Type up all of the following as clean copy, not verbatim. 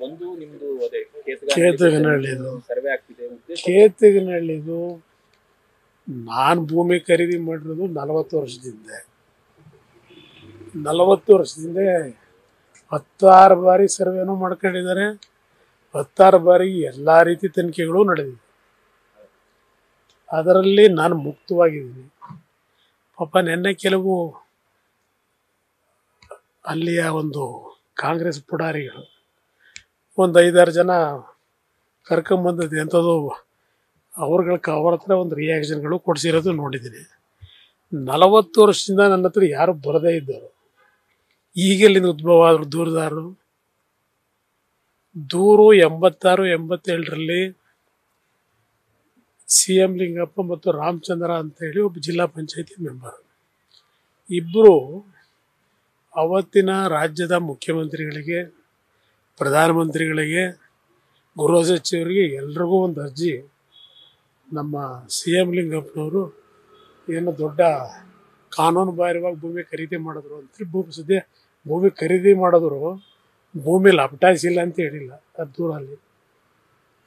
ಒಂದು ನಿಮ್ದು ಅದೇ ಕೇತಗನಹಳ್ಳಿದು ಸರ್ವೆ ಆಗ್ತಿದೆ ಕೇತಗನಹಳ್ಳಿದು ನಾನು ಭೂಮಿ ಖರೀದಿ ಮಾಡಿರೋದು 40 ವರ್ಷದಿಂದ 40 ವರ್ಷದಿಂದ 16 ಬಾರಿ ಸರ್ವೆನೂ ಮಾಡ್ಕೊಂಡಿದ್ದಾರೆ 16 ಬಾರಿ ಎಲ್ಲ ರೀತಿ ತನಿಖೆಗಳು ನಡೆದಿದೆ ಅದರಲ್ಲಿ ನಾನು ಮುಕ್ತವಾಗಿದ್ದೀನಿ ಪಾಪ ನೆನ್ನೆ ಕೆಲವು ಅಲ್ಲಿಯ ಒಂದು ಕಾಂಗ್ರೆಸ್ ಪುಡಾರಿಗಳು ಒಂದು 5-6 ಜನ ಕರ್ಕೊಂಬಂದದ್ದು ಎಂಥದ್ದು ಅವ್ರ ಹತ್ರ ಒಂದು ರಿಯಾಕ್ಷನ್ಗಳು ಕೊಡಿಸಿರೋದು ನೋಡಿದ್ದೀನಿ 40 ವರ್ಷದಿಂದ ನನ್ನ ಹತ್ರ ಯಾರು ಬರದೇ ಇದ್ದರು ಈಗೆಲ್ಲಿಂದ ಉದ್ಭವ ಆದರು ದೂರದಾರರು ದೂರು 86-87ರಲ್ಲಿ CM ಲಿಂಗಪ್ಪ ಮತ್ತು ರಾಮಚಂದ್ರ ಅಂತೇಳಿ ಒಬ್ಬ ಜಿಲ್ಲಾ ಪಂಚಾಯತಿ ಮೆಂಬರ್ ಇಬ್ಬರು ಅವತ್ತಿನ ರಾಜ್ಯದ ಮುಖ್ಯಮಂತ್ರಿಗಳಿಗೆ ಪ್ರಧಾನಮಂತ್ರಿಗಳಿಗೆ ಗೃಹ ಸಚಿವರಿಗೆ ಎಲ್ರಿಗೂ ಒಂದು ಅರ್ಜಿ ನಮ್ಮ CM ಲಿಂಗಪ್ಪನವರು ಏನು ದೊಡ್ಡ ಕಾನೂನು ಬಾಹಿರವಾಗಿ ಭೂಮಿ ಖರೀದಿ ಮಾಡಿದ್ರು ಅಂತೇಳಿ ಭೂಮಿ ಖರೀದಿ ಮಾಡಿದ್ರು ಭೂಮಿ ಲಪಟಾಯಿಸಿಲ್ಲ ಅಂತ ಹೇಳಿಲ್ಲ ಅದು ದೂರಲ್ಲಿ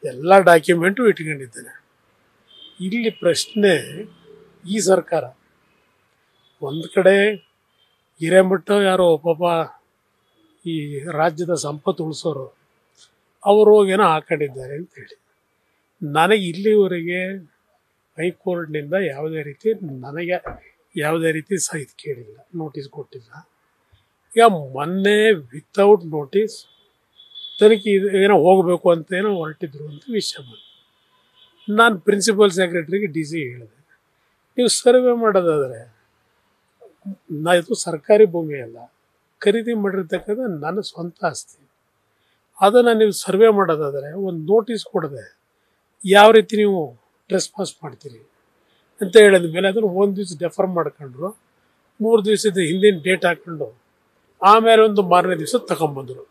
ಎಲ್ಲ ಡಾಕ್ಯುಮೆಂಟು ಇಟ್ಕೊಂಡಿದ್ದೇನೆ ಇಲ್ಲಿ ಪ್ರಶ್ನೆ ಈ ಸರ್ಕಾರ ಒಂದು ಕಡೆ ಹಿರೇಮಠ ಯಾರೋ ಪಾಪ ಈ ರಾಜ್ಯದ ಸಂಪತ್ತು ಉಳಿಸೋರು ಅವರು ಏನೋ ಹಾಕೊಂಡಿದ್ದಾರೆ ಅಂತೇಳಿ ನನಗೆ ಇಲ್ಲಿವರೆಗೆ ಹೈಕೋರ್ಟ್ನಿಂದ ಯಾವುದೇ ರೀತಿ ಇದು ಕೇಳಿಲ್ಲ ನೋಟಿಸ್ ಕೊಟ್ಟಿಲ್ಲ ಈಗ ಮೊನ್ನೆ ವಿತೌಟ್ ನೋಟಿಸ್ ತನಿಖೆ ಏನೋ ಹೋಗಬೇಕು ಅಂತ ಏನೋ ಹೊರಟಿದ್ರು ಅಂತ ವಿಷಯ ಬಂತು ನಾನು ಪ್ರಿನ್ಸಿಪಲ್ ಸೆಕ್ರೆಟರಿಗೆ DC ಹೇಳಿದೆ ನೀವು ಸರ್ವೆ ಮಾಡೋದಾದರೆ ಇದು ಸರ್ಕಾರಿ ಭೂಮಿ ಅಲ್ಲ ಖರೀದಿ ಮಾಡಿರ್ತಕ್ಕಂಥ ನನ್ನ ಸ್ವಂತ ಆಸ್ತಿ ಅದನ್ನು ನೀವು ಸರ್ವೆ ಮಾಡೋದಾದರೆ ಒಂದು ನೋಟಿಸ್ ಕೊಡದೆ ಯಾವ ರೀತಿ ನೀವು ರೆಸ್ಪಾನ್ಸ್ ಮಾಡ್ತೀರಿ ಅಂತ ಹೇಳಿದ ಮೇಲೆ ಅದನ್ನು 1 ದಿವಸ ಡೆಫರ್ ಮಾಡ್ಕೊಂಡ್ರು 3 ದಿವಸದ ಹಿಂದಿನ ಡೇಟ್ ಹಾಕ್ಕೊಂಡು ಆಮೇಲೆ ಒಂದು ಮಾರನೇ ದಿವಸ ತಗೊಂಬಂದರು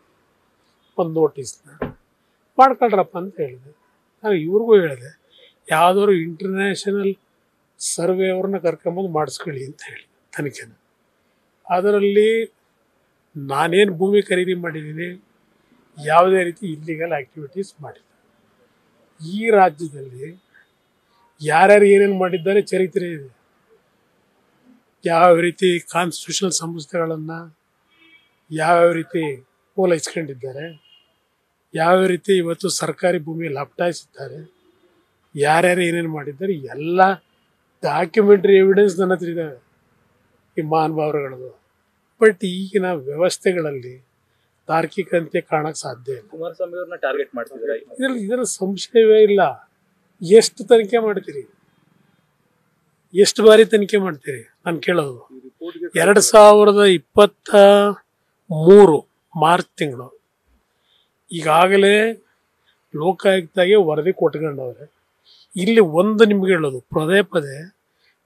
ಒಂದು ನೋಟಿಸ್ನ ಮಾಡ್ಕೊಳ್ರಪ್ಪ ಅಂತ ಹೇಳಿದೆ ನಾನು ಇವ್ರಿಗೂ ಹೇಳಿದೆ ಯಾವುದಾದ್ರು ಇಂಟರ್ನ್ಯಾಷನಲ್ ಸರ್ವೆ ಅವ್ರನ್ನ ಕರ್ಕೊಂಬಂದು ಮಾಡಿಸ್ಕೊಳ್ಳಿ ಅಂತ ಹೇಳಿ ತನಿಖೆನ ಅದರಲ್ಲಿ ನಾನೇನು ಭೂಮಿ ಖರೀದಿ ಮಾಡಿದ್ದೀನಿ ಯಾವುದೇ ರೀತಿ ಇಲ್ಲಿಗಲ್ ಆ್ಯಕ್ಟಿವಿಟೀಸ್ ಮಾಡಿಲ್ಲ ಈ ರಾಜ್ಯದಲ್ಲಿ ಯಾರ್ಯಾರು ಏನೇನು ಮಾಡಿದ್ದಾರೆ ಚರಿತ್ರೆ ಇದೆ ಯಾವ ರೀತಿ ಕಾನ್ಸ್ಟಿಟ್ಯೂಷನಲ್ ಸಂಸ್ಥೆಗಳನ್ನು ಯಾವ್ಯಾವ ರೀತಿ ಓಲೈಸ್ಕೊಂಡಿದ್ದಾರೆ ಯಾವ ರೀತಿ ಇವತ್ತು ಸರ್ಕಾರಿ ಭೂಮಿ ಲಪಟಾಯಿಸಿದ್ದಾರೆ ಯಾರ್ಯಾರು ಏನೇನು ಮಾಡಿದ್ದಾರೆ ಎಲ್ಲ ಡಾಕ್ಯುಮೆಂಟ್ರಿ ಎವಿಡೆನ್ಸ್ ನನ್ನ ಹತ್ರ ಇದ್ದಾವೆ ಈ ಮಹಾನುಭಾವರುಗಳದು ಬಟ್ ಈಗಿನ ವ್ಯವಸ್ಥೆಗಳಲ್ಲಿ ತಾರ್ಕಿಕಂತೆ ಕಾಣಕ್ಕೆ ಸಾಧ್ಯ ಇಲ್ಲ ಕುಮಾರಸ್ವಾಮಿ ಅವ್ರನ್ನ ಟಾರ್ಗೆಟ್ ಮಾಡ್ತಿದ್ದಾರೆ ಇದರ ಸಂಶಯವೇ ಇಲ್ಲ ಎಷ್ಟು ತನಿಖೆ ಮಾಡ್ತೀರಿ ಎಷ್ಟು ಬಾರಿ ತನಿಖೆ ಮಾಡ್ತೀರಿ ನಾನು ಕೇಳೋದು 2023 ಮಾರ್ಚ್ ತಿಂಗಳು ಈಗಾಗಲೇ ಲೋಕಾಯುಕ್ತಗೆ ವರದಿ ಕೊಟ್ಕೊಂಡವ್ರೆ ಇಲ್ಲಿ ಒಂದು ನಿಮ್ಗೆ ಹೇಳೋದು ಪದೇ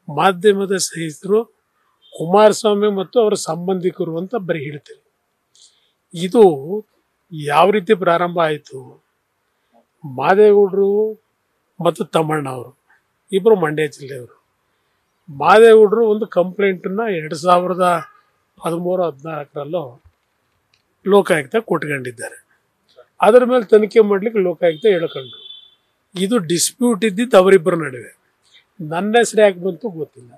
ಮಾಧ್ಯಮದ ಸ್ನೇಹಿತರು ಕುಮಾರಸ್ವಾಮಿ ಮತ್ತು ಅವರ ಸಂಬಂಧಿಕರು ಅಂತ ಬರೀ ಹೇಳ್ತೀರಿ ಇದು ಯಾವ ರೀತಿ ಪ್ರಾರಂಭ ಆಯಿತು ಮಾದೇಗೌಡರು ಮತ್ತು ತಮ್ಮಣ್ಣ ಅವರು ಇಬ್ಬರು ಮಂಡ್ಯ ಜಿಲ್ಲೆಯವರು ಮಾದೇಗೌಡರು ಒಂದು ಕಂಪ್ಲೇಂಟನ್ನು 2013-14 ಲೋಕಾಯುಕ್ತ ಕೊಟ್ಕೊಂಡಿದ್ದಾರೆ ಅದರ ಮೇಲೆ ತನಿಖೆ ಮಾಡಲಿಕ್ಕೆ ಲೋಕಾಯುಕ್ತ ಹೇಳ್ಕೊಂಡ್ರು ಇದು ಡಿಸ್ಪ್ಯೂಟ್ ಇದ್ದಿದ್ದು ಅವರಿಬ್ಬರ ನಡುವೆ ನನ್ನ ಹೆಸರು ಯಾಕೆ ಬಂತು ಗೊತ್ತಿಲ್ಲ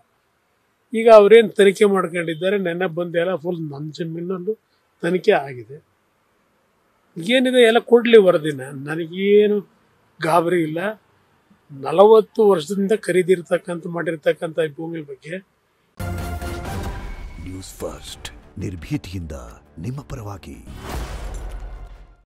ಈಗ ಅವರೇನು ತನಿಖೆ ಮಾಡ್ಕೊಂಡಿದ್ದಾರೆ ನೆನ್ನೆ ಬಂದೆಲ್ಲ ಫುಲ್ ನನ್ನ ಜಮೀನಲ್ಲೂ ತನಿಖೆ ಆಗಿದೆ ಏನಿದೆ ಎಲ್ಲ ಕೊಡಲಿ ವರದಿನ ನನಗೇನು ಗಾಬರಿ ಇಲ್ಲ 40 ವರ್ಷದಿಂದ ಮಾಡಿರ್ತಕ್ಕಂಥ ಭೂಮಿ ಬಗ್ಗೆ ನ್ಯೂಸ್ ಫಸ್ಟ್ ನಿರ್ಭೀತಿಯಿಂದ ನಿಮ್ಮ ಪರವಾಗಿ.